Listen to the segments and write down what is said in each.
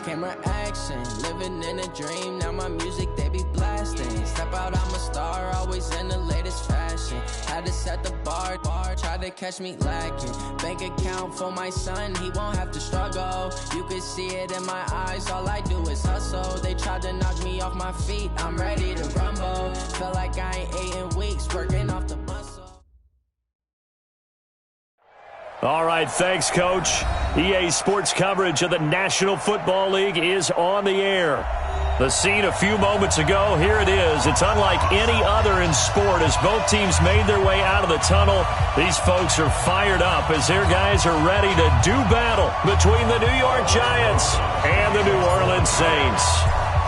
camera action, living in a dream. Now my music, they be blasting. Step out, I'm a star, always in the latest fashion. Had to set the bar, try to catch me lacking. Bank account for my son, he won't have to struggle. You can see it in my eyes, all I do is hustle. They tried to knock me off my feet, I'm ready to rumble. Feel like I ain't ate in weeks, working off the muscle. All right, thanks, Coach. EA Sports coverage of the National Football League is on the air. The scene a few moments ago, here it is. It's unlike any other in sport as both teams made their way out of the tunnel. These folks are fired up as their guys are ready to do battle between the New York Giants and the New Orleans Saints.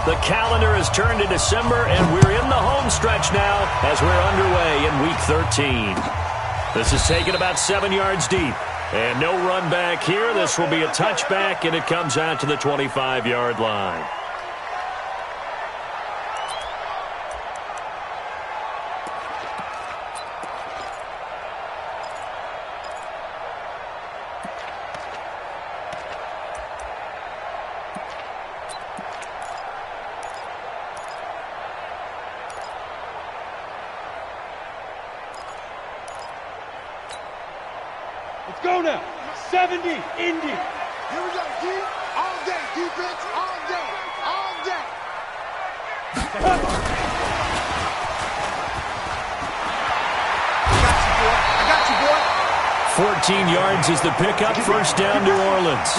The calendar has turned to December, and we're in the home stretch now as we're underway in Week 13. This is taken about 7 yards deep. And no run back here. This will be a touchback, and it comes out to the 25-yard line. Let's go now. 70, Indy. Here we go, D. All day, defense, all day, all day. I got you, boy. 14 yards is the pickup. First down, New Orleans.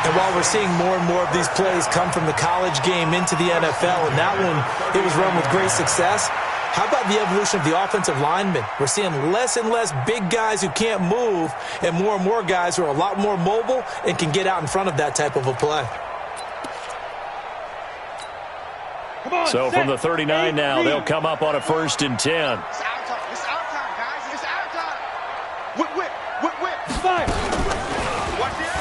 And while we're seeing more and more of these plays come from the college game into the NFL, and that one, it was run with great success, how about the evolution of the offensive linemen? We're seeing less and less big guys who can't move and more guys who are a lot more mobile and can get out in front of that type of a play. So from the 39 now, they'll come up on a 1st and 10. It's our time. It's our time, guys. It's our time. Whip. Fire. Watch this.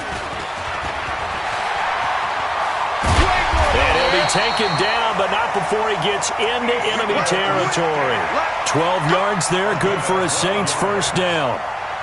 And he'll be taken down, but not before he gets into enemy territory. 12 yards there, good for a Saints first down.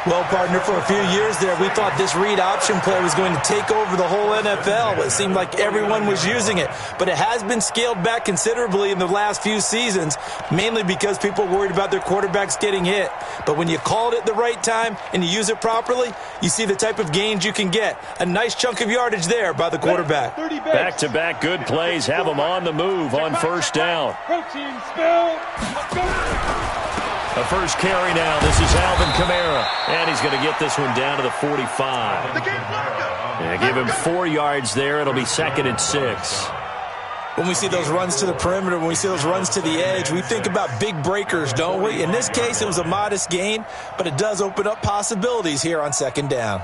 Well, partner, for a few years there, we thought this read option play was going to take over the whole NFL. It seemed like everyone was using it, but it has been scaled back considerably in the last few seasons, mainly because people are worried about their quarterbacks getting hit. But when you call it at the right time and you use it properly, you see the type of gains you can get. A nice chunk of yardage there by the quarterback. Back-to-back good plays have them on the move on first down. Protein spill. A first carry now. This is Alvin Kamara. And he's going to get this one down to the 45. And give him 4 yards there. It'll be 2nd and 6. When we see those runs to the perimeter, when we see those runs to the edge, we think about big breakers, don't we? In this case, it was a modest gain, but it does open up possibilities here on 2nd down.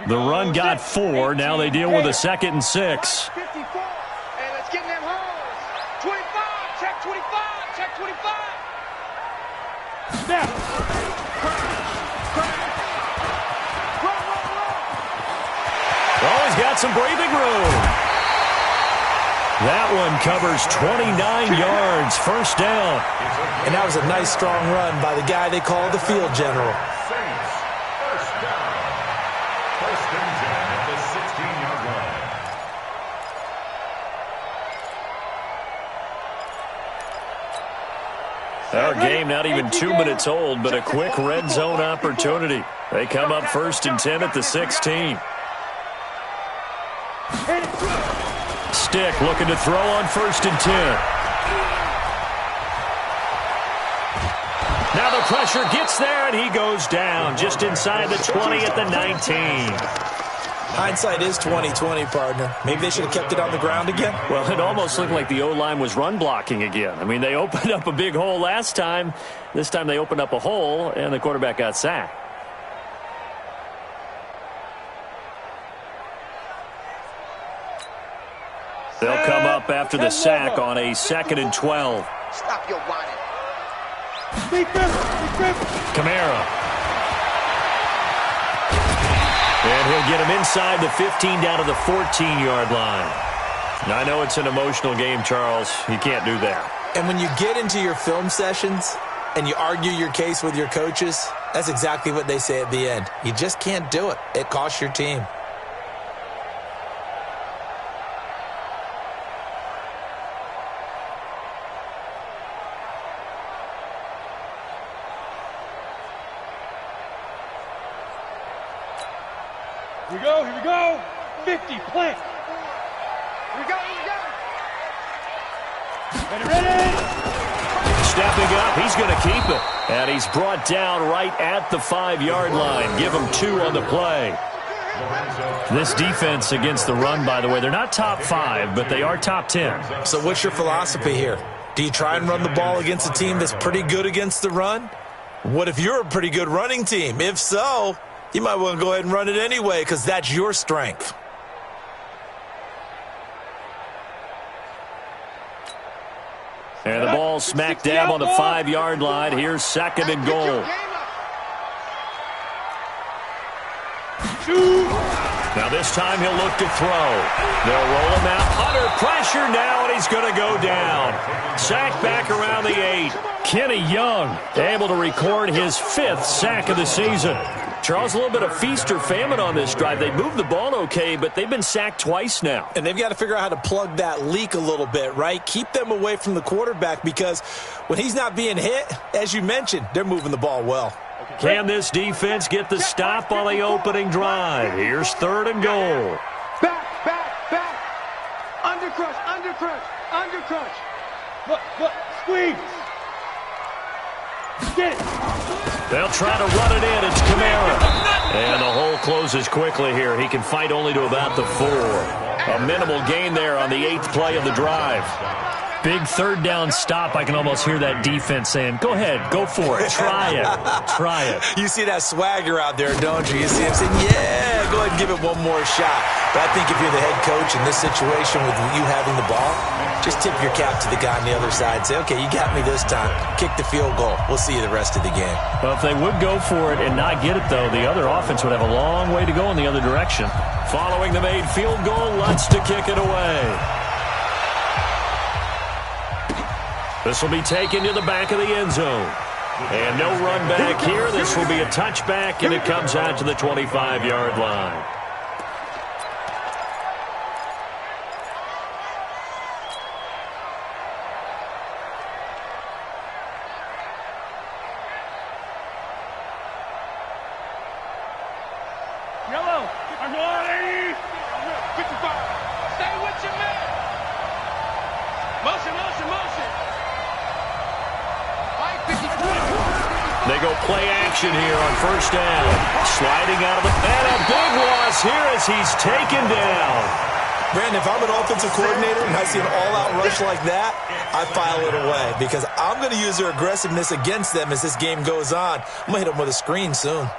The run got 4. Now they deal with a 2nd and 6. 54. And let's get in them holes. 25. Check 25. Check 25. Snap. Oh, he's got some breathing room. That one covers 29 yards. First down. And that was a nice, strong run by the guy they call the field general. First down. First and 10 at the 16-yard line. Our game not even 2 minutes old, but a quick red zone opportunity. They come up 1st and 10 at the 16. Stick looking to throw on 1st and 10. Now the pressure gets there, and he goes down just inside the 20 at the 19. Hindsight is 20/20, partner. Maybe they should have kept it on the ground again. Well, it almost looked like the O-line was run blocking again. I mean, they opened up a big hole last time. This time they opened up a hole, and the quarterback got sacked. They'll come up after the sack on a 2nd and 12. Stop your whining. Kamara. And he'll get him inside the 15 down to the 14-yard line. Now, I know it's an emotional game, Charles. You can't do that. And when you get into your film sessions and you argue your case with your coaches, That's exactly what they say at the end. You just can't do it. It costs your team. Here we go, here we go. 50, plant. Here we go, here we go. Ready. Stepping up, he's going to keep it. And he's brought down right at the 5-yard line. Give him 2 on the play. This defense against the run, by the way, they're not top 5, but they are top 10. So what's your philosophy here? Do you try and run the ball against a team that's pretty good against the run? What if you're a pretty good running team? If so, you might want to go ahead and run it anyway because that's your strength. And the ball smack dab on the 5-yard line. Here's 2nd and goal. Now this time he'll look to throw. They'll roll him out under pressure now, and he's going to go down. Sacked back around the 8. Kenny Young able to record his 5th sack of the season. Charles, a little bit of feast or famine on this drive. They moved the ball okay, but they've been sacked twice now. And they've got to figure out how to plug that leak a little bit, right? Keep them away from the quarterback because when he's not being hit, as you mentioned, they're moving the ball well. Can this defense get the stop on the opening drive? Here's 3rd and goal. Back. Undercrush. Look, squeeze. Get it. They'll try to run it in. It's Kamara. And the hole closes quickly here. He can fight only to about the 4. A minimal gain there on the 8th play of the drive. Big 3rd down stop. I can almost hear that defense saying, go ahead, go for it. Try it. You see that swagger out there, don't you? You see him saying, yeah, go ahead and give it one more shot. But I think if you're the head coach in this situation with you having the ball, just tip your cap to the guy on the other side and say, okay, you got me this time. Kick the field goal. We'll see you the rest of the game. Well, if they would go for it and not get it, though, the other offense would have a long way to go in the other direction. Following the made field goal, Lutz to kick it away. This will be taken to the back of the end zone. And no run back here. This will be a touchback, and it comes out to the 25-yard line. Yellow. I'm ready. 55. Stay with your man. Motion. They go play action here on 1st down. Sliding out of the... And a big loss here as he's taken down. Brandon, if I'm an offensive coordinator and I see an all-out rush like that, I file it away because I'm going to use their aggressiveness against them as this game goes on. I'm going to hit them with a screen soon.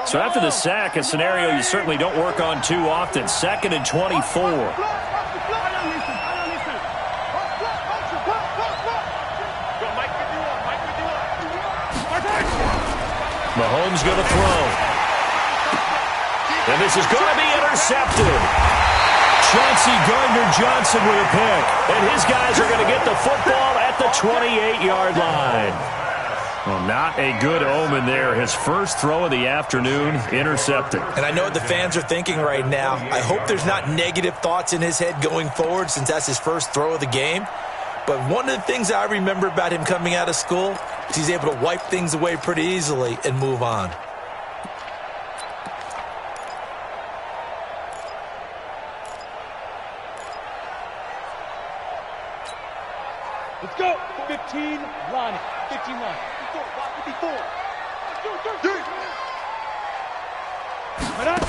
So after the sack, a scenario you certainly don't work on too often. 2nd and 24. Mahomes going to throw. And this is going to be intercepted. Chauncey Gardner-Johnson with a pick. And his guys are going to get the football at the 28-yard line. Well, not a good omen there. His first throw of the afternoon, intercepted. And I know what the fans are thinking right now. I hope there's not negative thoughts in his head going forward since that's his first throw of the game. But one of the things I remember about him coming out of school is he's able to wipe things away pretty easily and move on. Let's go. 15 line. 15 line. 54. Right on.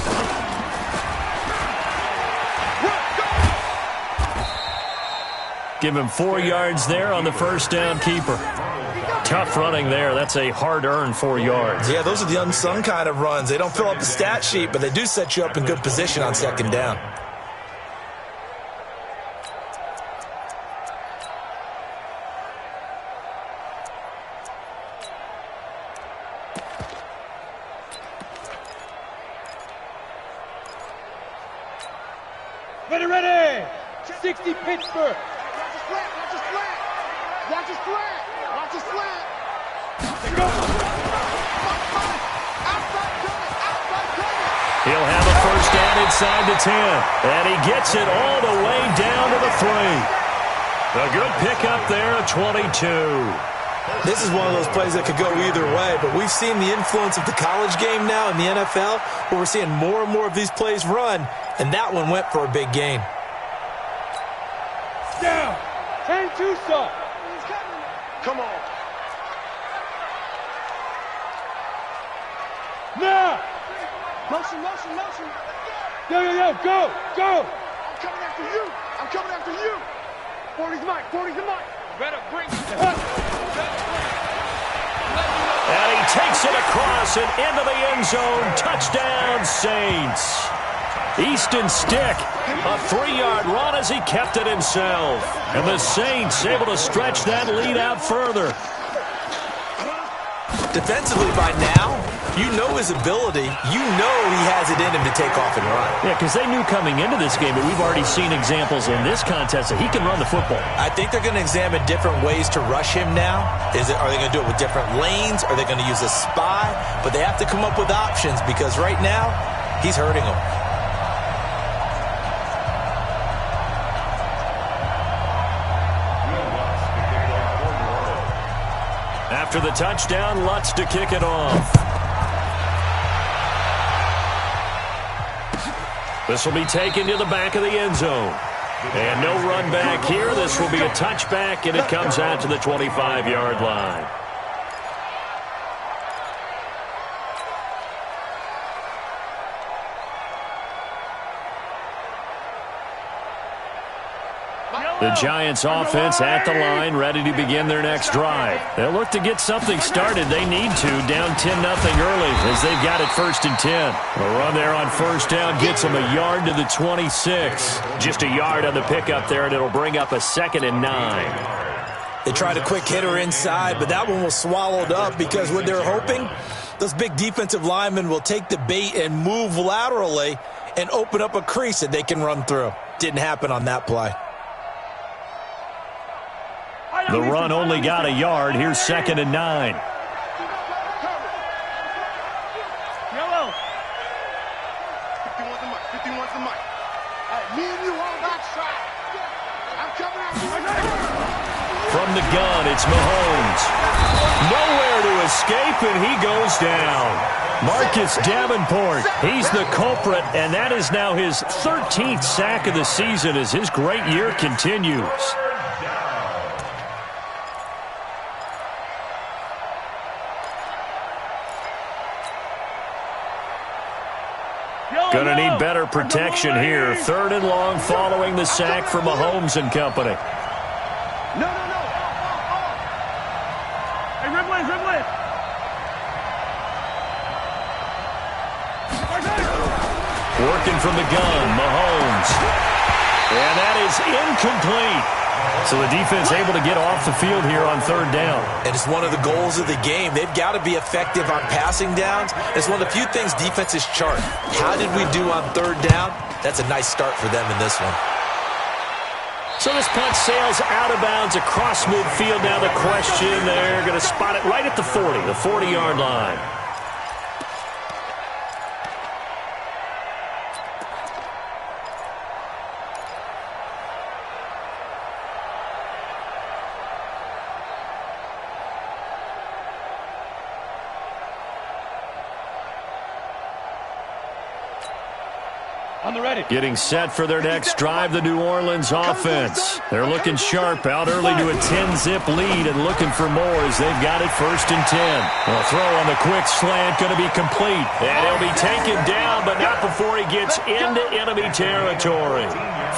Give him 4 yards there on the 1st down keeper. Tough running there. That's a hard-earned 4 yards. Yeah, those are the unsung kind of runs. They don't fill up the stat sheet, but they do set you up in good position on 2nd down. Ready. 60 Pittsburgh. Watch his slant. Watch his slant. Let's go. He'll have a first down inside the 10. And he gets it all the way down to the 3. A good pickup there at 22. This is one of those plays that could go either way, but we've seen the influence of the college game now in the NFL, where we're seeing more and more of these plays run, and that one went for a big gain. Down. 10-2, son. Come on. Now. Motion, motion, motion. Yo, yo, yo, go, go. I'm coming after you. I'm coming after you. 40's Mike. 40's the Mike. Better bring it. And he takes it across and into the end zone. Touchdown, Saints. Easton Stick, a 3-yard run as he kept it himself. And the Saints able to stretch that lead out further. Defensively by now, you know his ability. You know he has it in him to take off and run. Yeah, because they knew coming into this game, but we've already seen examples in this contest that he can run the football. I think they're going to examine different ways to rush him now. Are they going to do it with different lanes? Are they going to use a spy? But they have to come up with options because right now, he's hurting them. After the touchdown, Lutz to kick it off. This will be taken to the back of the end zone. And no run back here. This will be a touchback, and it comes out to the 25-yard line. The Giants offense at the line, ready to begin their next drive. They'll look to get something started. They need to, down 10-0 early as they've got it 1st and 10. A run there on first down gets them a yard to the 26. Just a yard on the pickup there, and it'll bring up a 2nd and 9. They tried a quick hitter inside, but that one was swallowed up because what they're hoping, those big defensive linemen will take the bait and move laterally and open up a crease that they can run through. Didn't happen on that play. The run only got a yard. Here's 2nd and 9. Yellow. $51's the mic. Me and you on that side. I'm coming after you. From the gun, it's Mahomes. Nowhere to escape, and he goes down. Marcus Davenport, he's the culprit, and that is now his 13th sack of the season as his great year continues. Going to need better protection here. 3rd and long following the sack from Mahomes and company. No. Hey, Rimland. Working from the gun, Mahomes. And that is incomplete. So the defense able to get off the field here on 3rd down. And it's one of the goals of the game. They've got to be effective on passing downs. It's one of the few things defenses chart. How did we do on 3rd down? That's a nice start for them in this one. So this punt sails out of bounds across midfield. Now the question, they're going to spot it right at the 40, the 40-yard line. On the ready. Getting set for their next drive, the New Orleans offense. They're looking sharp, out early to a 10-zip lead and looking for more as they've got it 1st and 10. A throw on the quick slant going to be complete. And he'll be taken down, but not before he gets into enemy territory.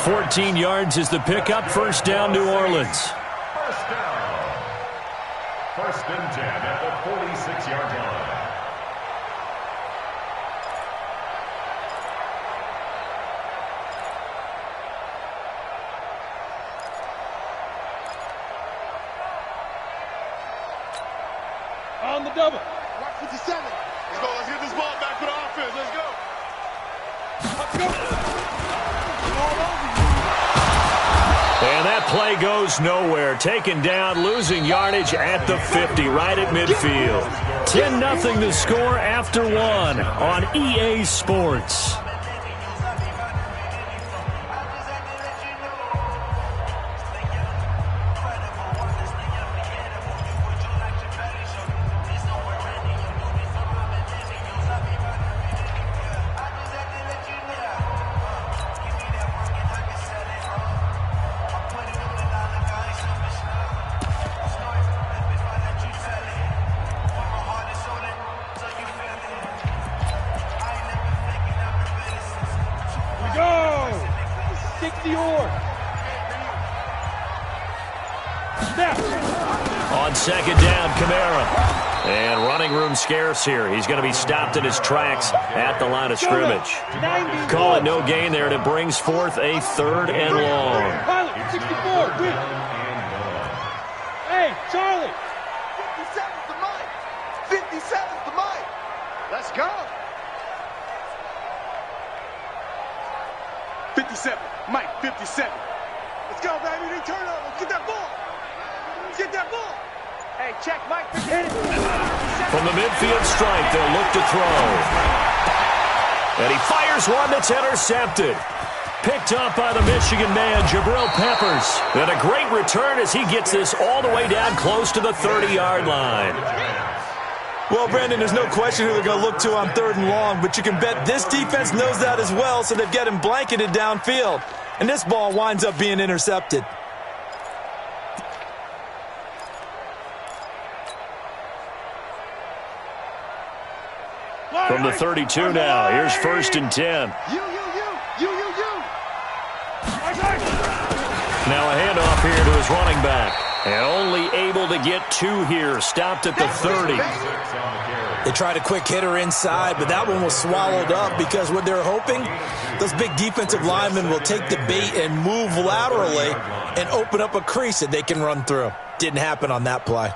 14 yards is the pickup. 1st down, New Orleans. 1st down. 1st and 10 at the 46-yard line. On the double. Watch 57. Let's go. Let's get this ball back for the offense. Let's go. Let's go. And that play goes goes nowhere. Taken down, losing yardage at the 50, right at midfield. 10-0 the score after one on EA Sports. On second down, Kamara. And running room scarce here. He's going to be stopped in his tracks at the line of scrimmage. Call it no gain there, and it brings forth a 3rd and long. 64, win. Hey, Charlie. 57's the mic. 57's the mic. Let's go. 57, Mike, 57. Let's go, baby. They turn over. Let's get that ball. Let's get that ball. Hey, check Mike. From the midfield stripe, they'll look to throw. And he fires one that's intercepted. Picked up by the Michigan man, Jabril Peppers. And a great return as he gets this all the way down close to the 30-yard line. Well, Brandon, there's no question who they're going to look to on 3rd and long, but you can bet this defense knows that as well, so they've got him blanketed downfield. And this ball winds up being intercepted. From the 32 now, here's 1st and 10. You. Now a handoff here to his running back. And only able to get 2 here, stopped at the 30. They tried a quick hitter inside, but that one was swallowed up because what they're hoping, those big defensive linemen will take the bait and move laterally and open up a crease that they can run through. Didn't happen on that play.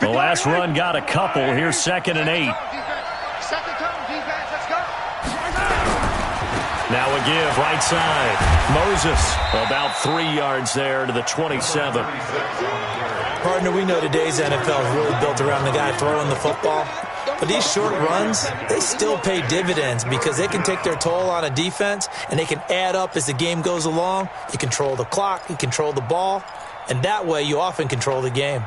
The last run got a couple. Here's 2nd and 8. Second down, defense. Let's go. Now a give, right side. Moses, about 3 yards there to the 27. Partner, we know today's NFL is really built around the guy throwing the football. But these short runs, they still pay dividends because they can take their toll on a defense and they can add up as the game goes along. You control the clock, you control the ball, and that way you often control the game.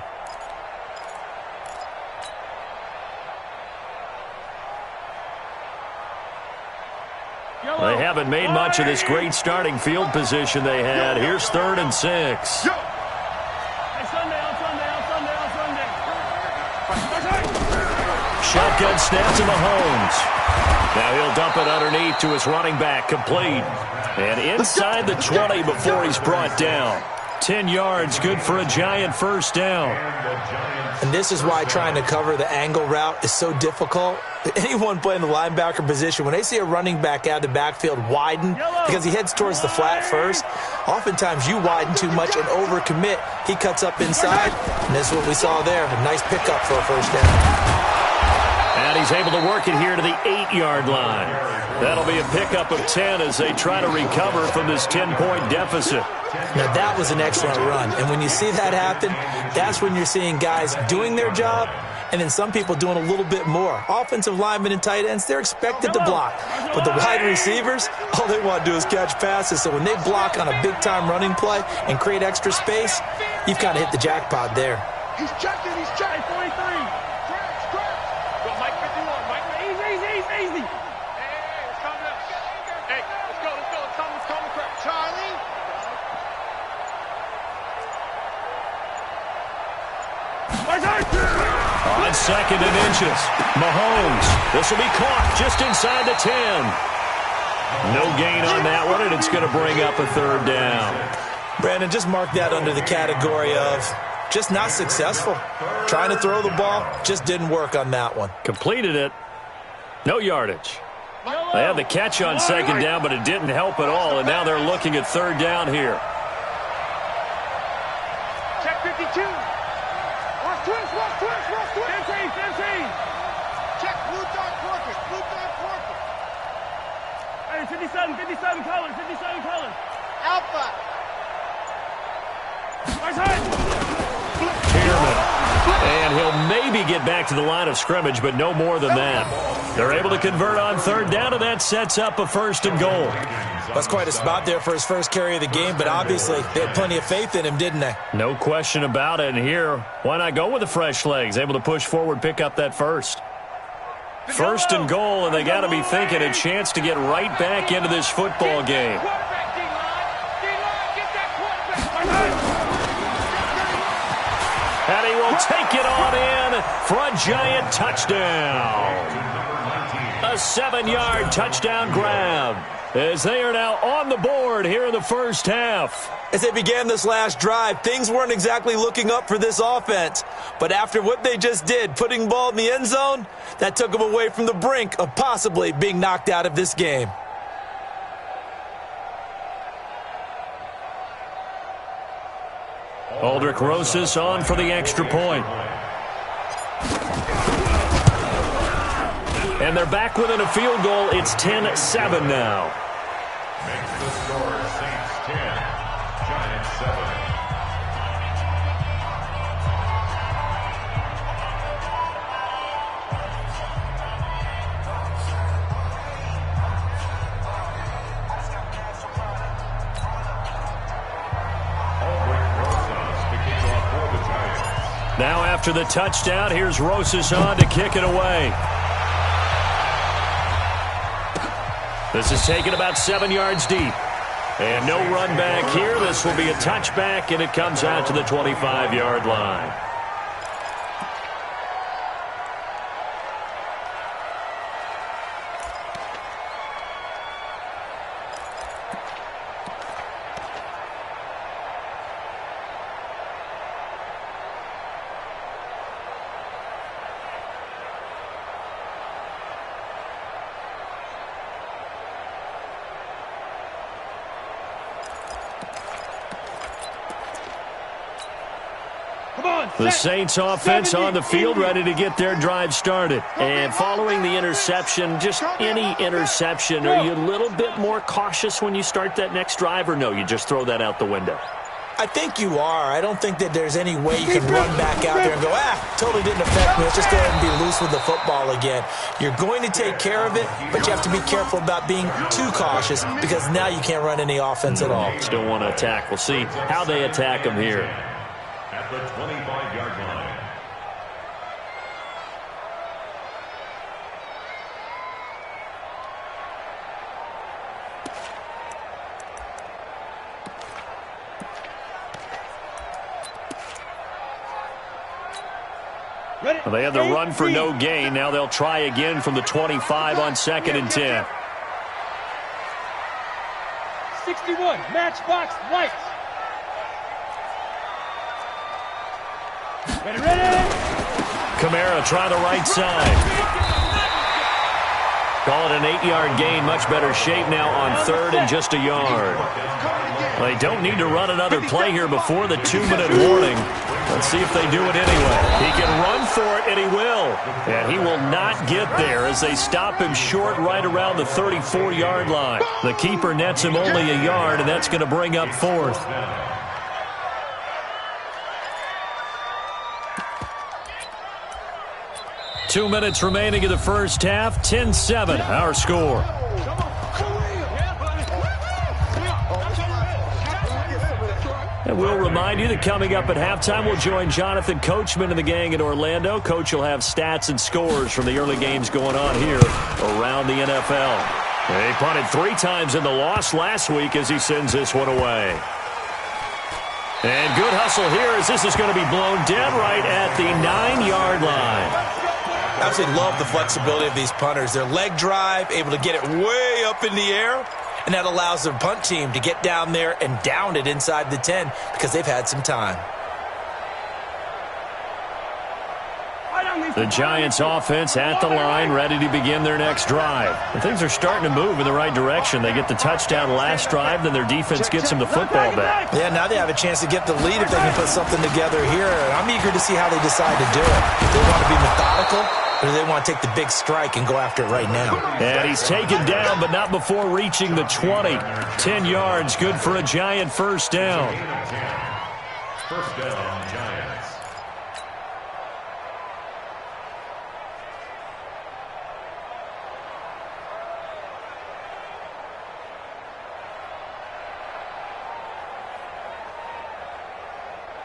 They haven't made much of this great starting field position they had. Here's 3rd and 6. Shotgun snap to Mahomes. Now he'll dump it underneath to his running back, complete. And inside the 20 before he's brought down. 10 yards, good for a giant 1st down. And this is why trying to cover the angle route is so difficult. Anyone playing the linebacker position, when they see a running back out of the backfield widen because he heads towards the flat first, oftentimes you widen too much and overcommit. He cuts up inside, and this is what we saw there. A nice pickup for a 1st down. And he's able to work it here to the 8-yard line. That'll be a pickup of 10 as they try to recover from this 10-point deficit. Now, that was an excellent run. And when you see that happen, that's when you're seeing guys doing their job and then some people doing a little bit more. Offensive linemen and tight ends, they're expected to block. But the wide receivers, all they want to do is catch passes. So when they block on a big-time running play and create extra space, you've kind of hit the jackpot there. He's checking. 43. Easy. Hey, let's calm down. Hey, let's go. Let's calm the crowd. Charlie. On 2nd and inches, Mahomes. This will be caught just inside the 10. No gain on that one, and it's going to bring up a 3rd down. Brandon, just mark that under the category of just not successful. Trying to throw the ball, just didn't work on that one. Completed it. No yardage. They had the catch on 2nd down, but it didn't help at all, and now they're looking at 3rd down here. Check 52. Watch twist. 15. Check blue dot working. colors, 57 colors, 57 colors. Alpha. And he'll maybe get back to the line of scrimmage, but no more than that. They're able to convert on third down, and that sets up a 1st and goal. That's quite a spot there for his first carry of the game, but obviously they had plenty of faith in him, didn't they? No question about it. And here, why not go with the fresh legs? Able to push forward, pick up that first. 1st and goal, and they got to be thinking a chance to get right back into this football game. And he will take it on in for a giant touchdown. A 7-yard touchdown grab as they are now on the board here in the first half. As they began this last drive, things weren't exactly looking up for this offense. But after what they just did, putting the ball in the end zone, that took them away from the brink of possibly being knocked out of this game. Aldrich Rosas on for the extra point. And they're back within a field goal. It's 10-7 now. Makes the score Saints 10, Giants 7. Now after the touchdown, here's Rosas on to kick it away. This is taken about 7 yards deep. And no run back here. This will be a touchback, and it comes out to the 25-yard line. The Saints offense on the field, ready to get their drive started. And following the interception, just any interception, are you a little bit more cautious when you start that next drive, or no, you just throw that out the window? I think you are. I don't think that there's any way you can run back out there and go, totally didn't affect me. Let's just go ahead and be loose with the football again. You're going to take care of it, but you have to be careful about being too cautious because now you can't run any offense at all. Still want to attack. We'll see how they attack them here. At the 25-yard line. Well, they had the run for no gain. Now they'll try again from the 25 on 2nd and 10. 61, matchbox lights. Ready. Kamara try the right side. Call it an 8-yard gain. Much better shape now on 3rd and just a yard. Well, they don't need to run another play here before the 2-minute warning. Let's see if they do it anyway. He can run for it, and he will. And he will not get there as they stop him short right around the 34-yard line. The keeper nets him only a yard, and that's going to bring up 4th. Two minutes remaining in the first half. 10-7, our score. And we'll remind you that coming up at halftime, we'll join Jonathan Coachman and the gang in Orlando. Coach will have stats and scores from the early games going on here around the NFL. He punted 3 times in the loss last week as he sends this one away. And good hustle here as this is going to be blown dead right at the 9-yard line. I absolutely love the flexibility of these punters. Their leg drive, able to get it way up in the air, and that allows their punt team to get down there and down it inside the 10 because they've had some time. The Giants offense at the line, ready to begin their next drive. And things are starting to move in the right direction. They get the touchdown last drive, then their defense gets them the football back. Yeah, now they have a chance to get the lead if they can put something together here. And I'm eager to see how they decide to do it. If they want to be methodical or do they want to take the big strike and go after it right now? And he's taken down, but not before reaching the 20. 10 yards, good for a Giant first down. First down, Giants.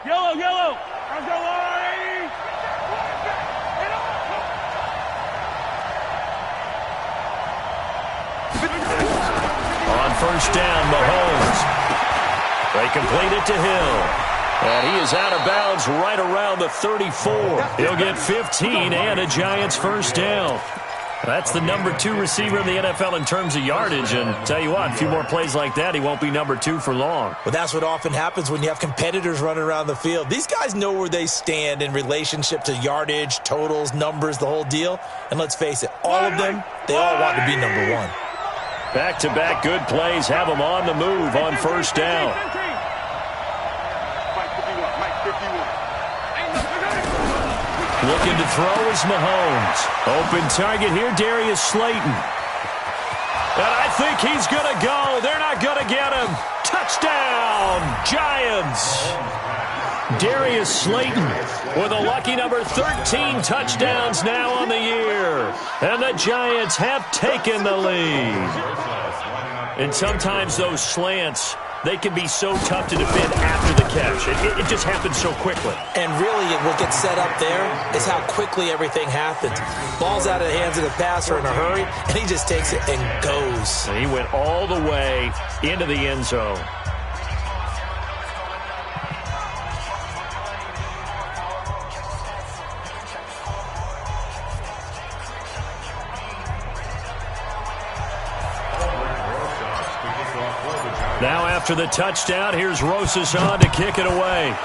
Yellow, yellow. Let's go, Larry. On first down, Mahomes. They complete it to Hill. And he is out of bounds right around the 34. He'll get 15 and a Giants first down. That's the number 2 receiver in the NFL in terms of yardage. And tell you what, a few more plays like that, he won't be number 2 for long. Well, that's what often happens when you have competitors running around the field. These guys know where they stand in relationship to yardage, totals, numbers, the whole deal. And let's face it, all of them, they all want to be number 1. Back-to-back good plays have them on the move on first down. Looking to throw is Mahomes. Open target here, Darius Slayton. And I think he's going to go. They're not going to get him. Touchdown, Giants. Darius Slayton with a lucky number 13 touchdowns now on the year. And the Giants have taken the lead. And sometimes those slants, they can be so tough to defend after the catch. It just happens so quickly. And really, what gets set up there is how quickly everything happens. Ball's out of the hands of the passer in a hurry, and he just takes it and goes. And he went all the way into the end zone. Now after the touchdown, here's Rosas on to kick it away.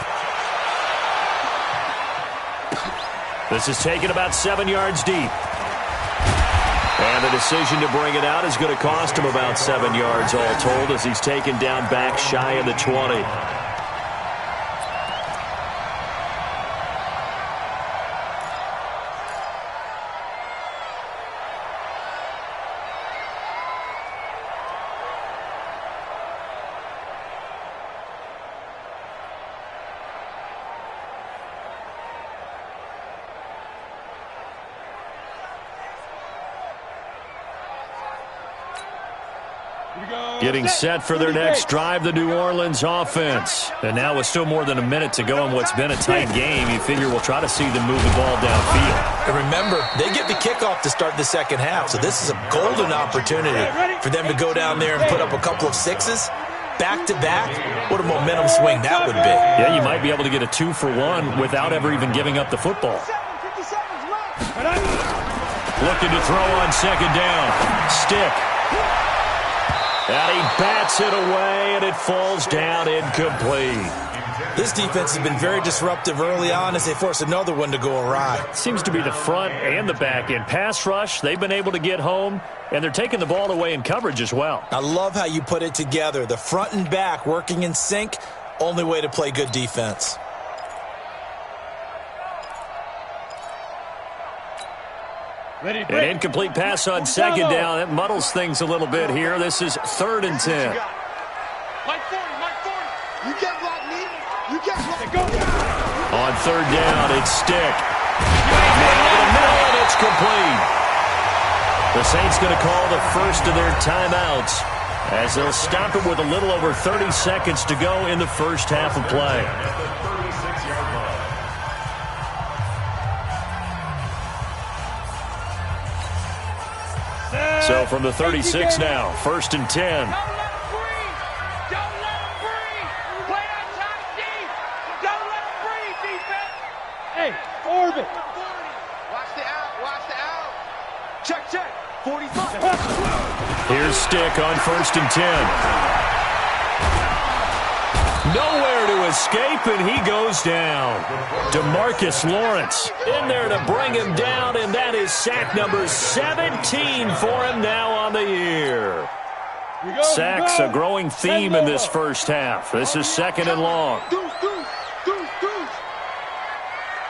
This is taken about 7 yards deep. And the decision to bring it out is going to cost him about 7 yards all told as he's taken down back shy of the 20. Getting set for their next drive, the New Orleans offense. And now with still more than a minute to go in what's been a tight game, you figure we'll try to see them move the ball downfield. And remember, they get the kickoff to start the second half, so this is a golden opportunity for them to go down there and put up a couple of sixes. Back-to-back, what a momentum swing that would be. Yeah, you might be able to get a 2-for-1 without ever even giving up the football. Looking to throw on second down. Stick. And he bats it away, and it falls down incomplete. This defense has been very disruptive early on as they force another one to go awry. Seems to be the front and the back end. Pass rush, they've been able to get home, and they're taking the ball away in coverage as well. I love how you put it together. The front and back working in sync, only way to play good defense. An incomplete pass on second down. That muddles things a little bit here. This is 3rd and 10. Mike 40, Mike 40. You can't block me. You can't block me. On 3rd down, it's Stick. And it's complete. The Saints going to call the first of their timeouts as they'll stop it with a little over 30 seconds to go in the first half of play. So from the 36 now, 1st and 10. Don't let him breathe. Don't let him breathe. Play that shot deep. Don't let him breathe, defense. Hey, orbit. Watch the out. Watch the out. Check, check. 45. Here's Stick on 1st and 10. Nowhere to escape, and he goes down. DeMarcus Lawrence in there to bring him down, and that is sack number 17 for him now on the year. Sacks a growing theme in this first half. This is 2nd and long. Deuce, deuce, deuce, deuce.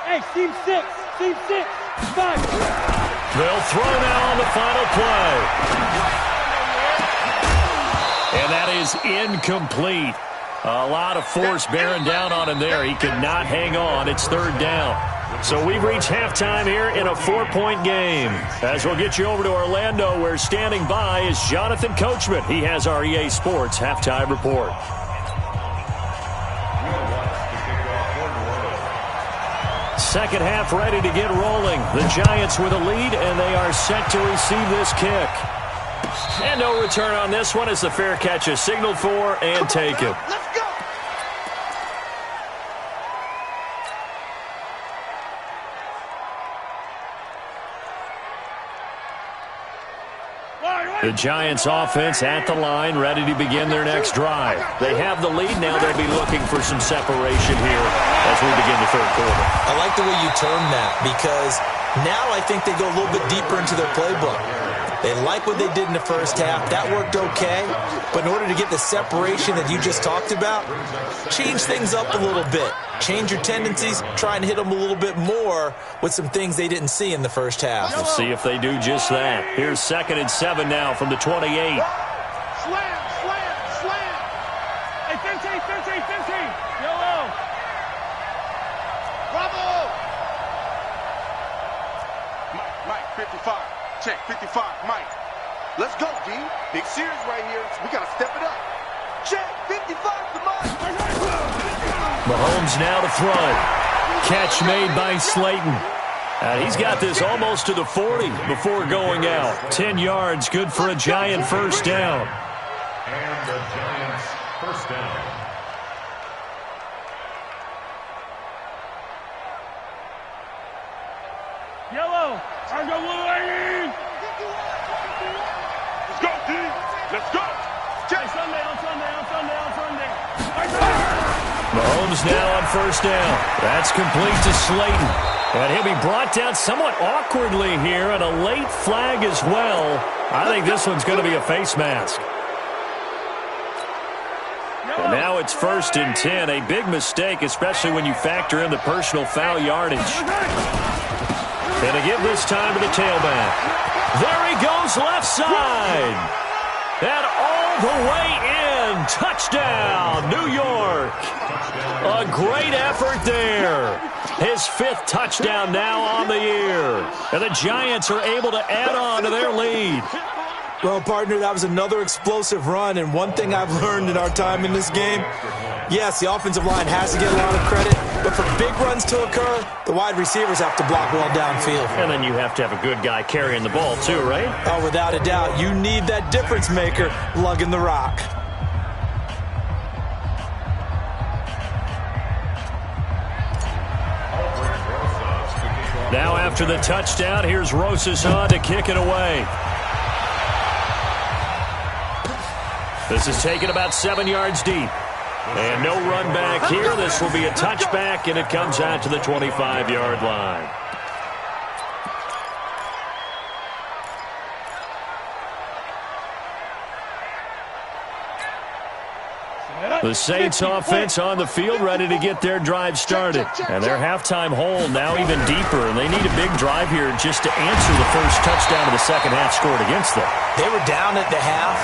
Hey, seam 6. Seam 6. 5. They'll throw now on the final play. And that is incomplete. A lot of force bearing down on him there. He could not hang on. It's third down. So we've reached halftime here in a 4-point game. As we'll get you over to Orlando, where standing by is Jonathan Coachman. He has our EA Sports halftime report. Second half ready to get rolling. The Giants with a lead, and they are set to receive this kick. And no return on this one as the fair catch is signaled for and taken. Let's go! The Giants offense at the line, ready to begin their next drive. They have the lead. Now they'll be looking for some separation here as we begin the third quarter. I like the way you term that, because now I think they go a little bit deeper into their playbook. They like what they did in the first half. That worked okay. But in order to get the separation that you just talked about, change things up a little bit. Change your tendencies. Try and hit them a little bit more with some things they didn't see in the first half. We'll see if they do just that. Here's 2nd and 7 now from the 28. Slam, slam, slam! Hey, 15. Yellow. Bravo! Mike, 55. Check, 55, Mike. Let's go, D. Big series right here. We got to step it up. Check, 55 to Mike. Mahomes now to throw. Catch made by Slayton. He's got this almost to the 40 before going out. 10 yards, good for a Giant first down. And the Giants first down. Yellow. Argo blue 80. Let's go, D. Let's go. Check. Sunday. Mahomes now on first down. That's complete to Slayton. And he'll be brought down somewhat awkwardly here, and a late flag as well. I think this one's going to be a face mask. And now it's 1st and 10. A big mistake, especially when you factor in the personal foul yardage. And to give this time to the tailback. There he goes, left side. And all the way in. Touchdown, New York. A great effort there. His 5th touchdown now on the year. And the Giants are able to add on to their lead. Well, partner, that was another explosive run, and one thing I've learned in our time in this game, yes, the offensive line has to get a lot of credit, but for big runs to occur, the wide receivers have to block well downfield. And then you have to have a good guy carrying the ball too, right? Oh, without a doubt. You need that difference maker lugging the rock. Now after the touchdown, here's Rosas on to kick it away. This is taken about 7 yards deep. And no run back here. This will be a touchback, and it comes out to the 25-yard line. The Saints offense on the field, ready to get their drive started. And their halftime hole now even deeper, and they need a big drive here just to answer the first touchdown of the second half scored against them. They were down at the half.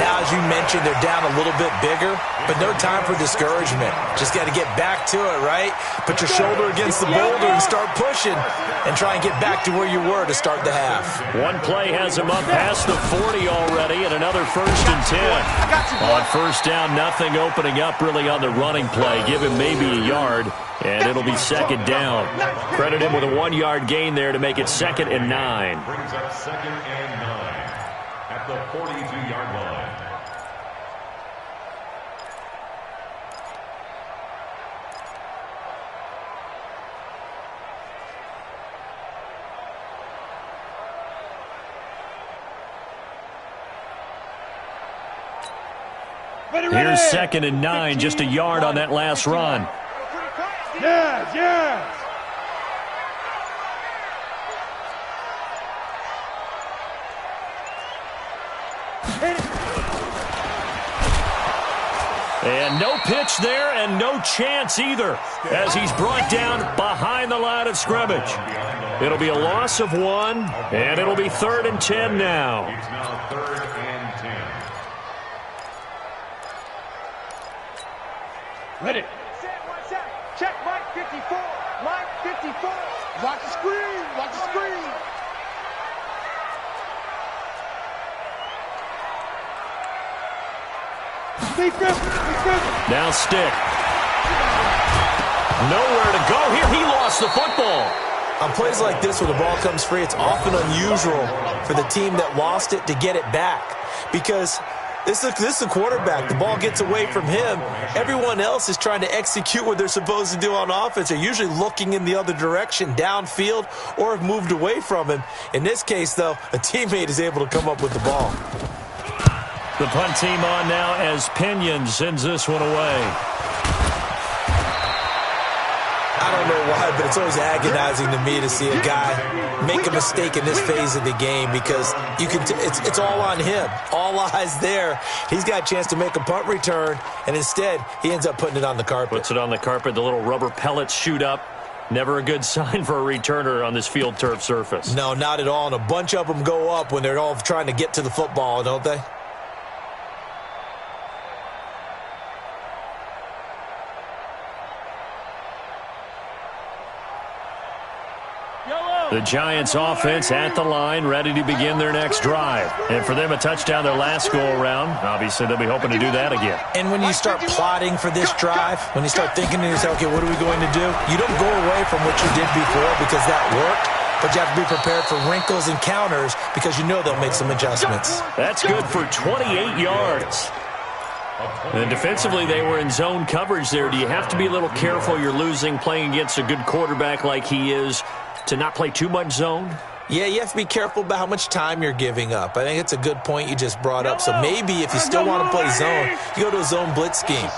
Now, as you mentioned, they're down a little bit bigger, but no time for discouragement. Just got to get back to it, right? Put your shoulder against the boulder and start pushing and try and get back to where you were to start the half. One play has them up past the 40 already, and another 1st and 10. On first down, nothing opening up really on the running play. Give him maybe a yard, and it'll be 2nd down. Credit him with a 1-yard gain there to make it 2nd and 9. Brings up 2nd and 9 at the 42-yard line. Here's 2nd and 9, just a yard on that last run. Yes. And no pitch there and no chance either as he's brought down behind the line of scrimmage. Behind the It'll be a loss of 1, and it'll be 3rd and 10 now. It's now 3rd and 10. Ready. Check Mike 54. Mike 54. Watch the screen. Watch the screen. Now stick. Nowhere to go here. He lost the football. On plays like this where the ball comes free, it's often unusual for the team that lost it to get it back. Because this is a quarterback. The ball gets away from him. Everyone else is trying to execute what they're supposed to do on offense. They're usually looking in the other direction, downfield, or have moved away from him. In this case, though, a teammate is able to come up with the ball. The punt team on now as Pinion sends this one away. I don't know why, but it's always agonizing to me to see a guy make a mistake in this phase of the game because you can. It's all on him. All eyes there. He's got a chance to make a punt return, and instead he ends up putting it on the carpet. Puts it on the carpet. The little rubber pellets shoot up. Never a good sign for a returner on this field turf surface. No, not at all. And a bunch of them go up when they're all trying to get to the football, don't they? The Giants offense at the line, ready to begin their next drive. And for them, a touchdown their last go-around. Obviously, they'll be hoping to do that again. And when you start plotting for this drive, when you start thinking to yourself, okay, what are we going to do? You don't go away from what you did before because that worked, but you have to be prepared for wrinkles and counters because you know they'll make some adjustments. That's good for 28 yards. And defensively, they were in zone coverage there. Do you have to be a little careful? You're losing playing against a good quarterback like he is, to not play too much zone? Yeah, you have to be careful about how much time you're giving up. I think it's a good point you just brought up. So maybe if you still want to play zone, you go to a zone blitz scheme.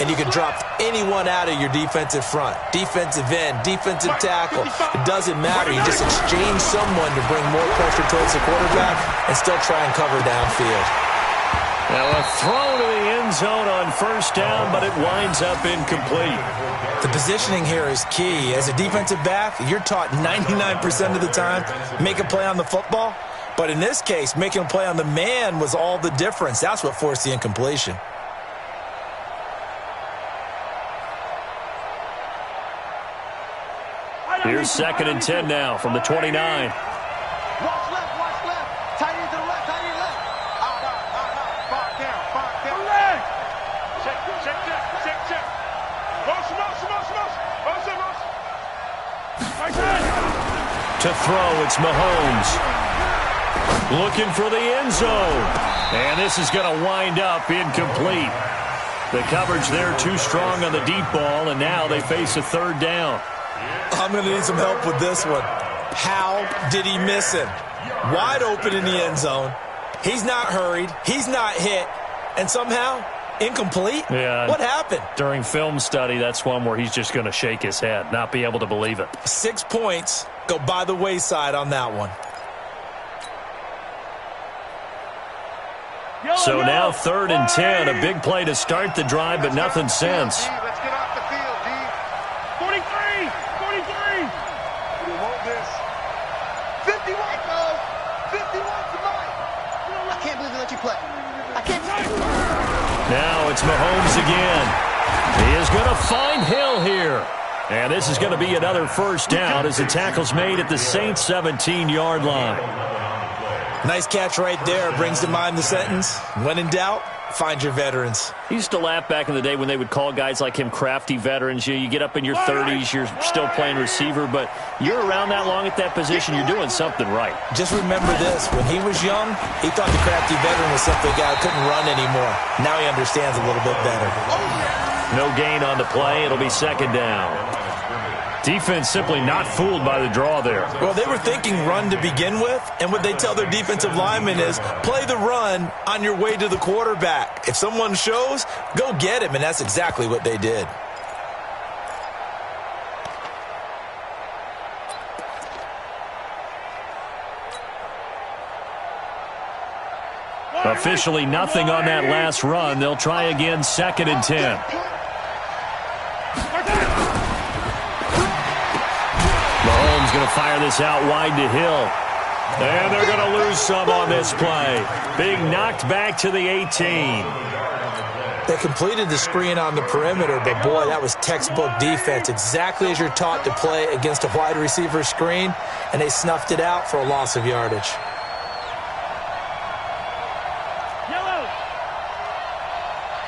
And you can drop anyone out of your defensive front. Defensive end, defensive tackle. It doesn't matter. You just exchange someone to bring more pressure towards the quarterback and still try and cover downfield. Now a throw to the end zone on first down, but it winds up incomplete. The positioning here is key. As a defensive back, you're taught 99% of the time, make a play on the football. But in this case, making a play on the man was all the difference. That's what forced the incompletion. Here's 2nd and 10 now from the 29. Watch left. Tight end to the left, tight end left. Far down. Check. Motion. To throw, it's Mahomes. Looking for the end zone. And this is going to wind up incomplete. The coverage there too strong on the deep ball, and now they face a 3rd down. I'm going to need some help with this one. How did he miss him? Wide open in the end zone. He's not hurried. He's not hit. And somehow, incomplete? Yeah. What happened? During film study, that's one where he's just going to shake his head, not be able to believe it. 6 points go by the wayside on that one. So now 3rd and 10, a big play to start the drive, but nothing since. Let's get off the field, D. 43. We want this. 51 goes. 51 to Mike. I can't believe they let you play. I can't. Now it's Mahomes again. He is going to find Hill here. And this is going to be another first down as the tackle's made at the Saints' 17-yard line. Nice catch right there. Brings to mind the sentence, when in doubt, find your veterans. He used to laugh back in the day when they would call guys like him crafty veterans. You get up in your 30s, you're still playing receiver, but you're around that long at that position, you're doing something right. Just remember this. When he was young, he thought the crafty veteran was simply a guy who couldn't run anymore. Now he understands a little bit better. No gain on the play. It'll be 2nd down. Defense simply not fooled by the draw there. Well, they were thinking run to begin with, and what they tell their defensive linemen is play the run on your way to the quarterback. If someone shows, go get him, and that's exactly what they did. Officially nothing on that last run. They'll try again 2nd and 10. going to fire this out wide to Hill. And they're going to lose some on this play. Being knocked back to the 18. They completed the screen on the perimeter, but boy, that was textbook defense. Exactly as you're taught to play against a wide receiver screen, and they snuffed it out for a loss of yardage. Yellow.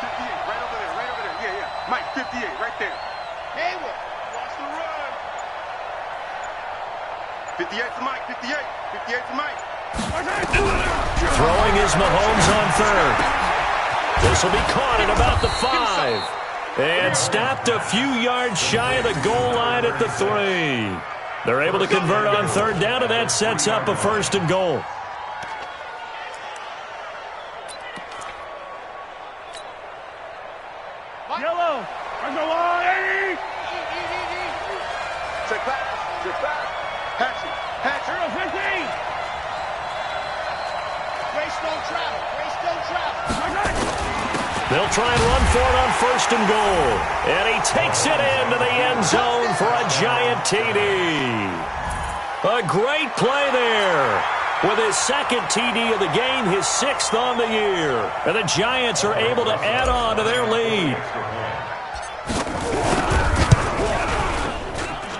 58, right over there, right over there. Yeah, yeah. Mike, 58, right there. Hayward, watch the run. 58 for Mike, 58. 58 for Mike. Throwing is Mahomes on third. This will be caught at about the 5. And stopped a few yards shy of the goal line at the 3. They're able to convert on third down, and that sets up a 1st and goal. Yellow. On the line. Check back. Check back. Hatch it. Hatch it. 0-15. Grace don't travel. Grace don't travel. They'll try and run for it on 1st and goal. And he takes it into the end zone for a giant TD. A great play there. With his 2nd TD of the game, his 6th on the year. And the Giants are able to add on to their lead.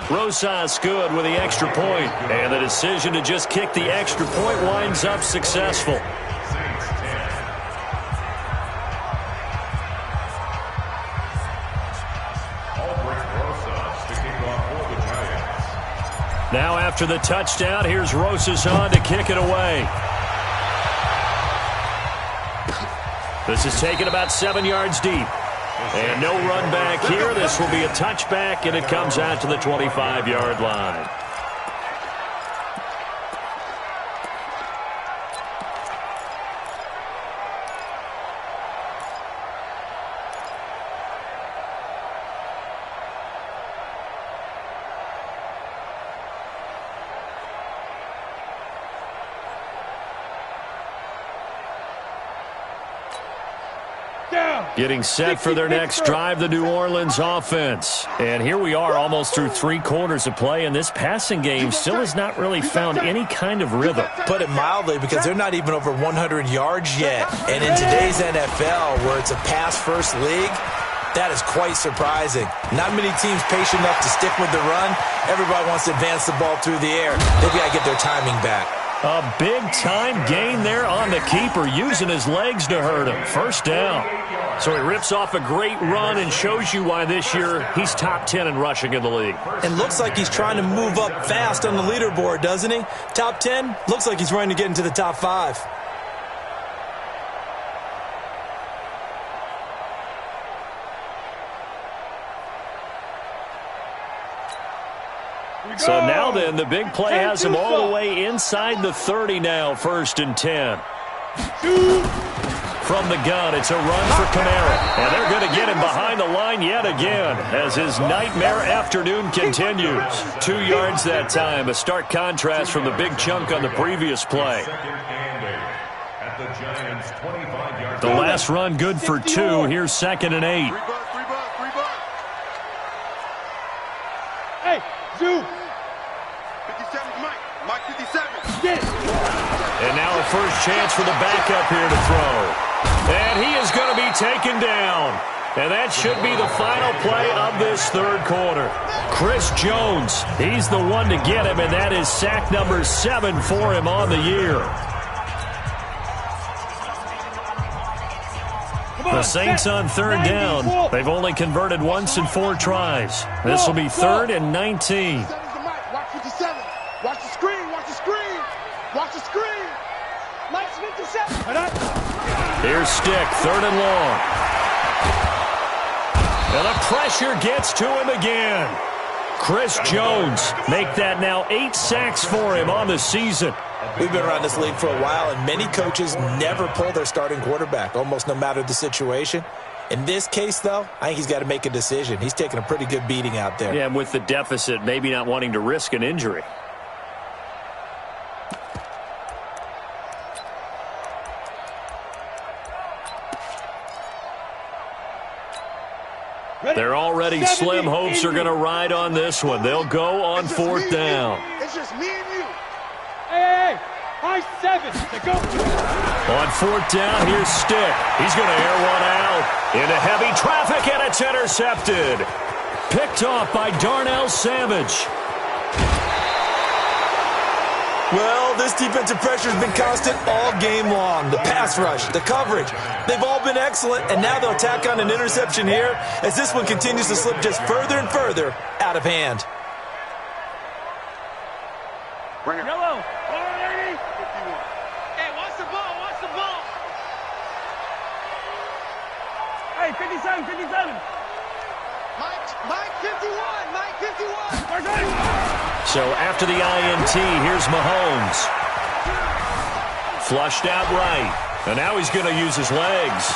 Rosas good with the extra point. And the decision to just kick the extra point winds up successful. Now after the touchdown, here's Rosas on to kick it away. This is taken about 7 yards deep. And no run back here. This will be a touchback, and it comes out to the 25-yard line. Getting set for their next drive, the New Orleans offense. And here we are almost through 3 quarters of play, and this passing game still has not really found any kind of rhythm. Put it mildly, because they're not even over 100 yards yet. And in today's NFL, where it's a pass-first league, that is quite surprising. Not many teams patient enough to stick with the run. Everybody wants to advance the ball through the air. They've got to get their timing back. A big-time gain there on the keeper, using his legs to hurt him. 1st down. So he rips off a great run and shows you why this year he's top 10 in rushing in the league. And looks like he's trying to move up fast on the leaderboard, doesn't he? Top 10, looks like he's trying to get into the top 5. So now then, the big play has him all the way inside the 30 now, 1st and 10. From the gun, it's a run for Kamara. And they're going to get him behind the line yet again as his nightmare afternoon continues. 2 yards that time, a stark contrast from the big chunk on the previous play. The last run good for 2. Here's 2nd and 8. Hey, Zoo. 57 Mike. Mike 57. Get it. And now a first chance for the backup here to throw. And he is going to be taken down. And that should be the final play of this 3rd quarter. Chris Jones, he's the one to get him, and that is sack number 7 for him on the year. The Saints on 3rd down. They've only converted once in 4 tries. This will be 3rd and 19. Watch 57. Watch the screen. Watch the screen. Watch the screen. Mike's 57. Here's Stick, 3rd and long. And the pressure gets to him again. Chris Jones make that now 8 sacks for him on the season. We've been around this league for a while, and many coaches never pull their starting quarterback, almost no matter the situation. In this case, though, I think he's got to make a decision. He's taking a pretty good beating out there. Yeah, and with the deficit, maybe not wanting to risk an injury. Ready? They're already slim hopes are going to ride on this one. They'll go on 4th down. It's It's just me and you. Hey, high 7. Let's go. On 4th down, here's Stick. He's going to air one out into heavy traffic, and it's intercepted. Picked off by Darnell Savage. Well, this defensive pressure has been constant all game long. The pass rush, the coverage, they've all been excellent, and now they'll tack on an interception here as this one continues to slip just further and further out of hand. Bring it. Yellow. All right, 51. Hey, watch the ball, watch the ball. Hey, 57, 57. Mike 51, Mike 51. First right. So after the INT, here's Mahomes. Flushed out right. And now he's going to use his legs.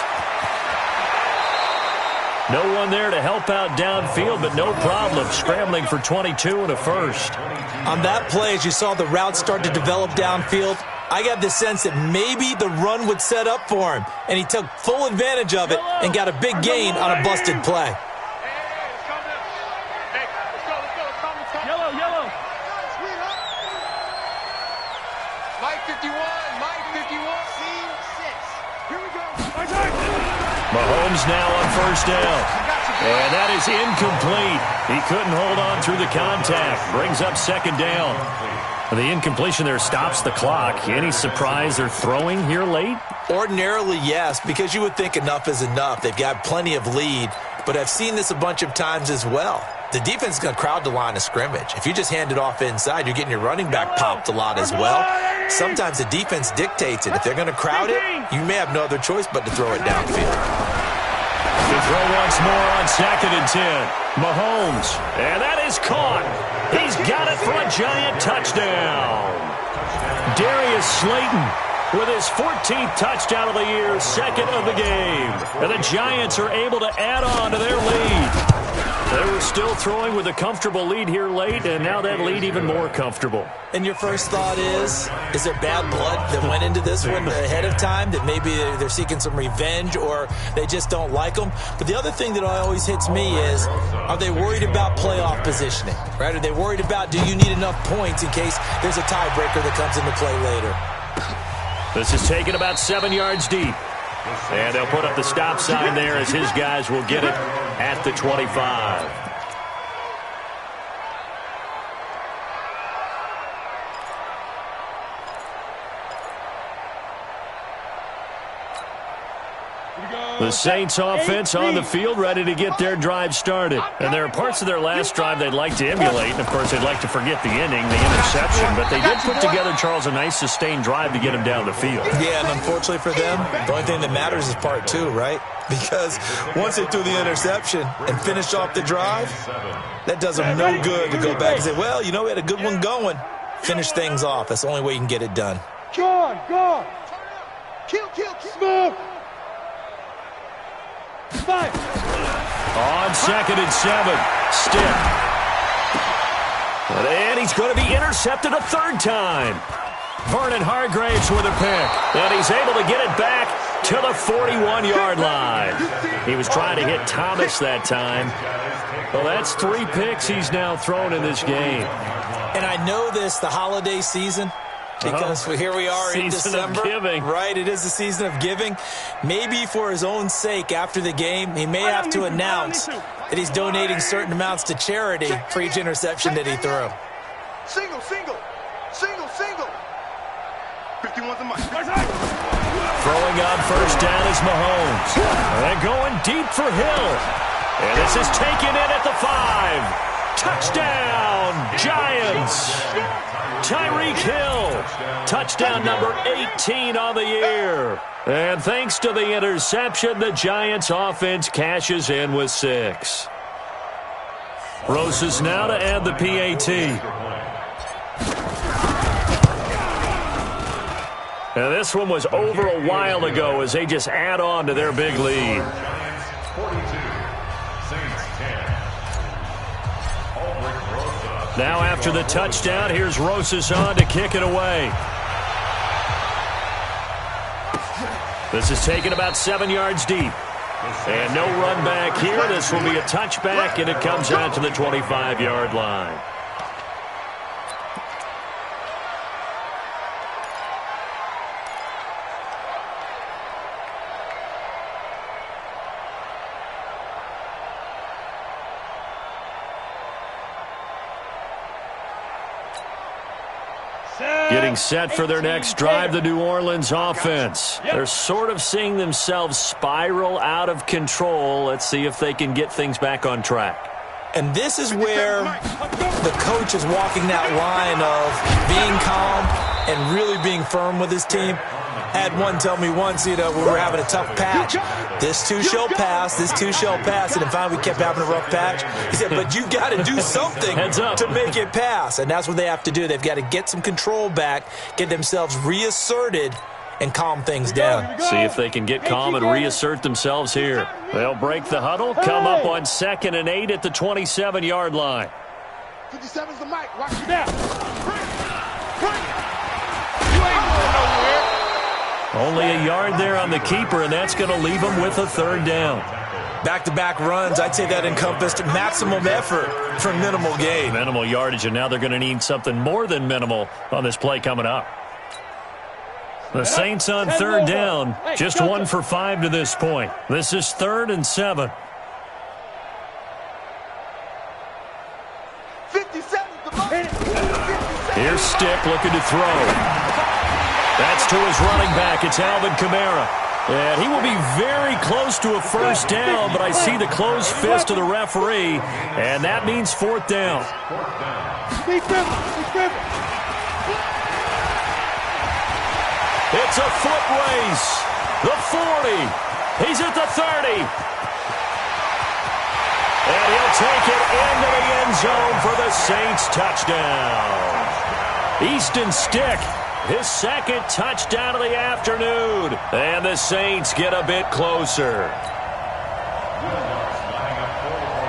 No one there to help out downfield, but no problem. Scrambling for 22 and a first. On that play, as you saw the route start to develop downfield, I got the sense that maybe the run would set up for him. And he took full advantage of it and got a big gain on a busted play. Yellow. Mike 51, Mike 51. Scene 6. Here we go. First right. Mahomes now on 1st down. And that is incomplete. He couldn't hold on through the contact. Brings up 2nd down. The incompletion there stops the clock. Any surprise they're throwing here late? Ordinarily, yes, because you would think enough is enough. They've got plenty of lead, but I've seen this a bunch of times as well. The defense is going to crowd the line of scrimmage. If you just hand it off inside, you're getting your running back popped a lot as well. Sometimes the defense dictates it. If they're going to crowd it, you may have no other choice but to throw it downfield. To throw once more on 2nd and 10. Mahomes. And that is caught. He's got it for a giant touchdown. Darius Slayton with his 14th touchdown of the year, 2nd of the game. And the Giants are able to add on to their lead. They were still throwing with a comfortable lead here late, and now that lead even more comfortable. And your first thought is there bad blood that went into this one ahead of time, that maybe they're seeking some revenge or they just don't like them? But the other thing that always hits me is, are they worried about playoff positioning? Right? Are they worried about, do you need enough points in case there's a tiebreaker that comes into play later? This is taken about 7 yards deep. And they'll put up the stop sign there as his guys will get it at the 25. The Saints offense on the field, ready to get their drive started. And there are parts of their last drive they'd like to emulate. And, of course, they'd like to forget the inning, the interception. But they did put together, Charles, a nice sustained drive to get him down the field. Yeah, and unfortunately for them, the only thing that matters is part 2, right? Because once they threw the interception and finished off the drive, that does them no good to go back and say, well, you know, we had a good one going. Finish things off. That's the only way you can get it done. Gone. Kill. Smoke. 5. On 2nd and 7, Stick. And he's going to be intercepted a 3rd time. Vernon Hargraves with a pick. And he's able to get it back to the 41-yard line. He was trying to hit Thomas that time. Well, that's 3 picks he's now thrown in this game. And I know this, the holiday season, because here we are in December. Season of giving. Right, it is the season of giving. Maybe for his own sake after the game, he may have to announce that he's donating certain amounts to charity for each interception that he threw. Single. 51's a mic. Throwing on 1st down is Mahomes. And going deep for Hill. And this is taken in at the 5. Touchdown, Giants. Tyreek Hill. Touchdown number 18 on the year. And thanks to the interception, the Giants offense cashes in with 6. Roses now to add the PAT. Now this one was over a while ago as they just add on to their big lead. Now after the touchdown, here's Rosas on to kick it away. This is taken about 7 yards deep. And no run back here. This will be a touchback, and it comes out to the 25-yard line. Getting set for their next drive, the New Orleans offense. They're sort of seeing themselves spiral out of control. Let's see if they can get things back on track. And this is where the coach is walking that line of being calm and really being firm with his team. Had one tell me once, when we were having a tough patch, this too shall pass, this too shall pass. And then finally we kept having a rough patch. He said, but you got to do something to make it pass. And that's what they have to do. They've got to get some control back, get themselves reasserted, and calm things down. See if they can get calm and reassert themselves here. They'll break the huddle, come up on 2nd and 8 at the 27-yard line. 57's the mic. Watch it down. Only a yard there on the keeper, and that's going to leave them with a 3rd down. Back-to-back runs, I'd say that encompassed maximum effort for minimal gain. Minimal yardage, and now they're going to need something more than minimal on this play coming up. The Saints on 3rd down, just 1 for 5 to this point. This is 3rd and 7. 57's the mic. Here's Stick looking to throw. That's to his running back. It's Alvin Kamara. And he will be very close to a 1st down, but I see the closed fist of the referee, and that means 4th down. It's a foot race. The 40. He's at the 30. And he'll take it into the end zone for the Saints touchdown. Easton Stick, his 2nd touchdown of the afternoon. And the Saints get a bit closer.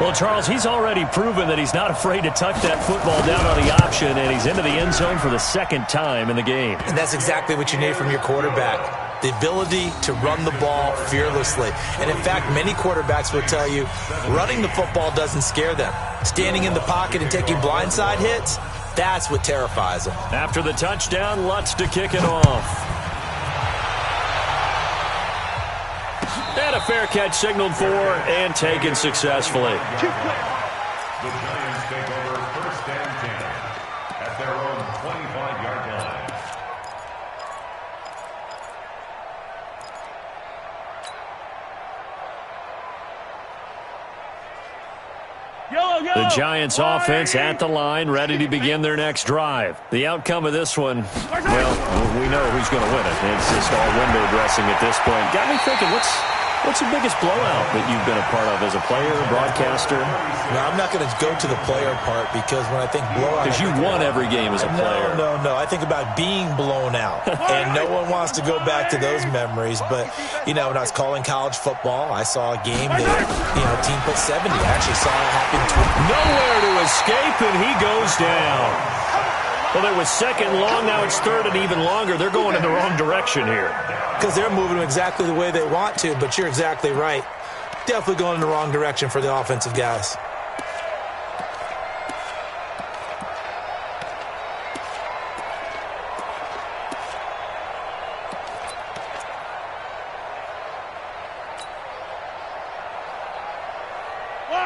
Well, Charles, he's already proven that he's not afraid to tuck that football down on the option, and he's into the end zone for the 2nd time in the game. And that's exactly what you need from your quarterback. The ability to run the ball fearlessly. And in fact, many quarterbacks will tell you running the football doesn't scare them. Standing in the pocket and taking blindside hits, that's what terrifies them. After the touchdown, Lutz to kick it off. And a fair catch signaled for and taken successfully. The Giants take over 1st and 10 at their own 25-yard line. The Giants offense at the line, ready to begin their next drive. The outcome of this one, well, we know who's going to win it. It's just all window dressing at this point. Got me thinking, what's the biggest blowout that you've been a part of as a player, broadcaster? No, I'm not going to go to the player part because when I think blowout... Because you won every game as a player. No. I think about being blown out. And no one wants to go back to those memories. But, when I was calling college football, I saw a game that, team put 70. I actually saw it happen nowhere to escape, and he goes down. Well, it was 2nd long, now it's 3rd and even longer. They're going in the wrong direction here. Because they're moving exactly the way they want to, but you're exactly right. Definitely going in the wrong direction for the offensive guys.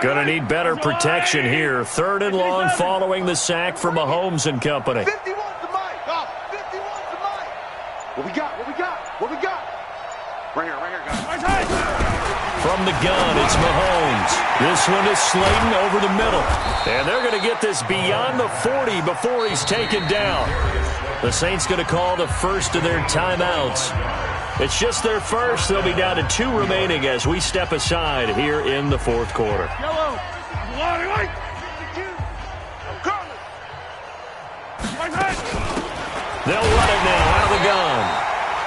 Going to need better protection here. 3rd and long following the sack for Mahomes and company. 51's the mic. 51's the mic. What we got? Right here, guys. From the gun, it's Mahomes. This one is Slayton over the middle. And they're going to get this beyond the 40 before he's taken down. The Saints going to call the first of their timeouts. It's just their first. They'll be down to 2 remaining as we step aside here in the 4th quarter. Yellow. They'll run it now out of the gun.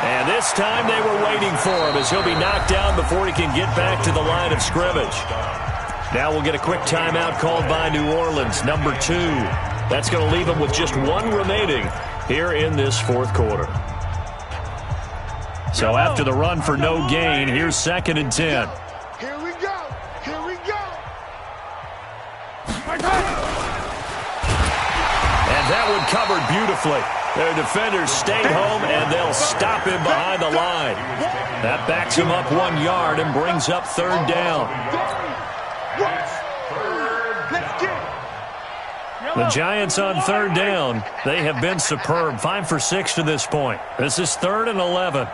And this time they were waiting for him as he'll be knocked down before he can get back to the line of scrimmage. Now we'll get a quick timeout called by New Orleans, number 2. That's going to leave them with just 1 remaining here in this 4th quarter. So after the run for no gain, here's 2nd and 10. Here we go. And that one covered beautifully. Their defenders stayed home, and they'll stop him behind the line. That backs him up 1 yard and brings up 3rd down. Let's get it. The Giants on third down. They have been superb. 5 for 6 to this point. This is 3rd and 11.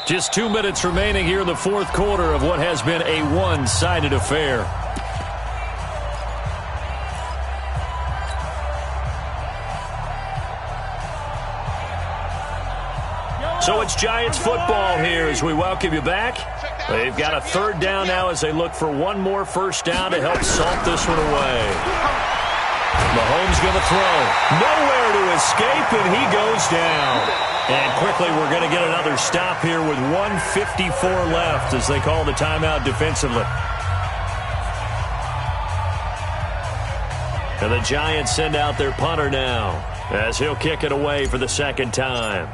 Just 2 minutes remaining here in the fourth quarter of what has been a one-sided affair. So it's Giants football here as we welcome you back. They've got a third down now as they look for one more first down to help salt this one away. Mahomes going to throw. Nowhere to escape, and he goes down. And quickly we're going to get another stop here with 1:54 left as they call the timeout defensively. And the Giants send out their punter now as he'll kick it away for the second time.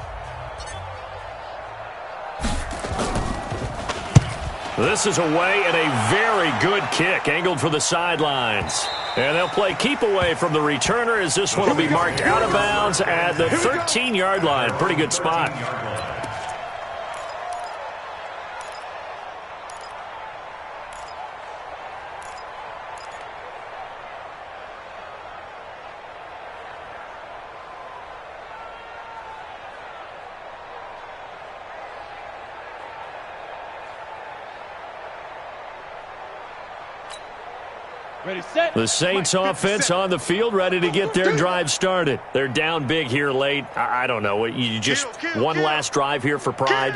This is away and a very good kick angled for the sidelines. And they'll play keep away from the returner as this one will be marked out of bounds at the 13-yard line. Pretty good spot. The Saints offense on the field, ready to get their drive started. They're down big here late. I don't know. You just one last drive here for pride?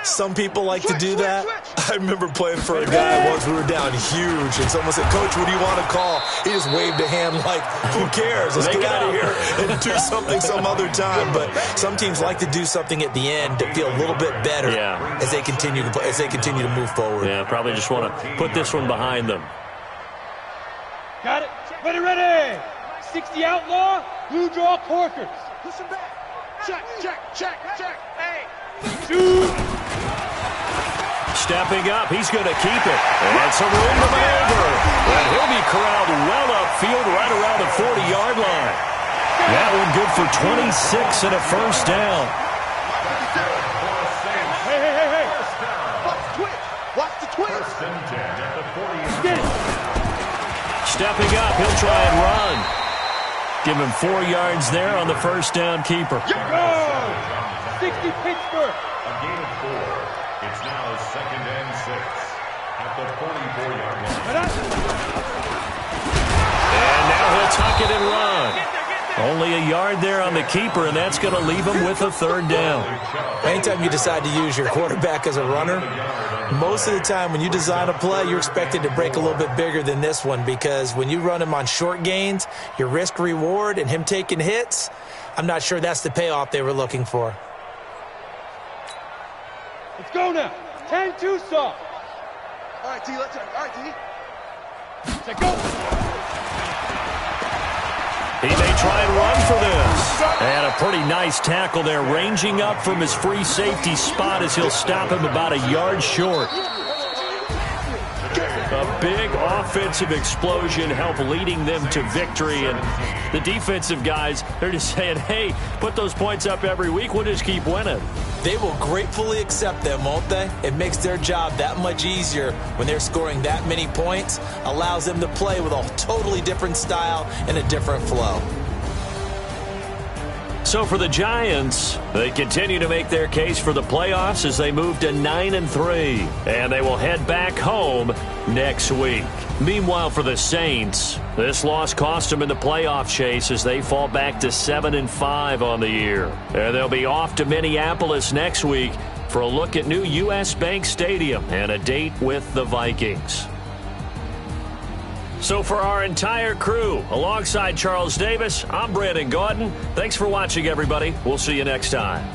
Some people like to do that. I remember playing for a guy once. We were down huge, and someone said, "Coach, what do you want to call?" He just waved a hand like, "Who cares? Let's get out of here and do something some other time." But some teams like to do something at the end to feel a little bit better as they continue to play, as they continue to move forward. Yeah, probably just want to put this one behind them. Got it. Ready. 60 outlaw, blue draw corkers. Listen back. Check. Hey. Shoot. Stepping up, he's going to keep it. And some room to maneuver. And he'll be corralled well upfield right around the 40-yard line. That one good for 26 and a first down. Hey. Watch the twitch. First and 10 at the 40-yard Get it. line. Stepping up, he'll try and run. Give him 4 yards there on the first down keeper. Go. 60 Pittsburgh. A gain of 4. It's now 2nd and 6 at the 44-yard line. And now he'll tuck it and run. Only a yard there on the keeper, and that's going to leave him with a third down. Anytime you decide to use your quarterback as a runner, most of the time when you design a play, you're expected to break a little bit bigger than this one, because when you run him on short gains, your risk-reward and him taking hits, I'm not sure that's the payoff they were looking for. Let's go now. 10-2 soft. All right, D. Let's. All right, D. Say go. He may try and run for this. And a pretty nice tackle there, ranging up from his free safety spot as he'll stop him about a yard short. A big offensive explosion helped leading them to victory. And the defensive guys, they're just saying, hey, put those points up every week. We'll just keep winning. They will gratefully accept them, won't they? It makes their job that much easier when they're scoring that many points. Allows them to play with a totally different style and a different flow. So for the Giants, they continue to make their case for the playoffs as they move to 9-3. And they will head back home next week. Meanwhile, for the Saints, this loss cost them in the playoff chase as they fall back to 7-5 on the year. And they'll be off to Minneapolis next week for a look at new U.S. Bank Stadium and a date with the Vikings. So for our entire crew, alongside Charles Davis, I'm Brandon Gaudin. Thanks for watching, everybody. We'll see you next time.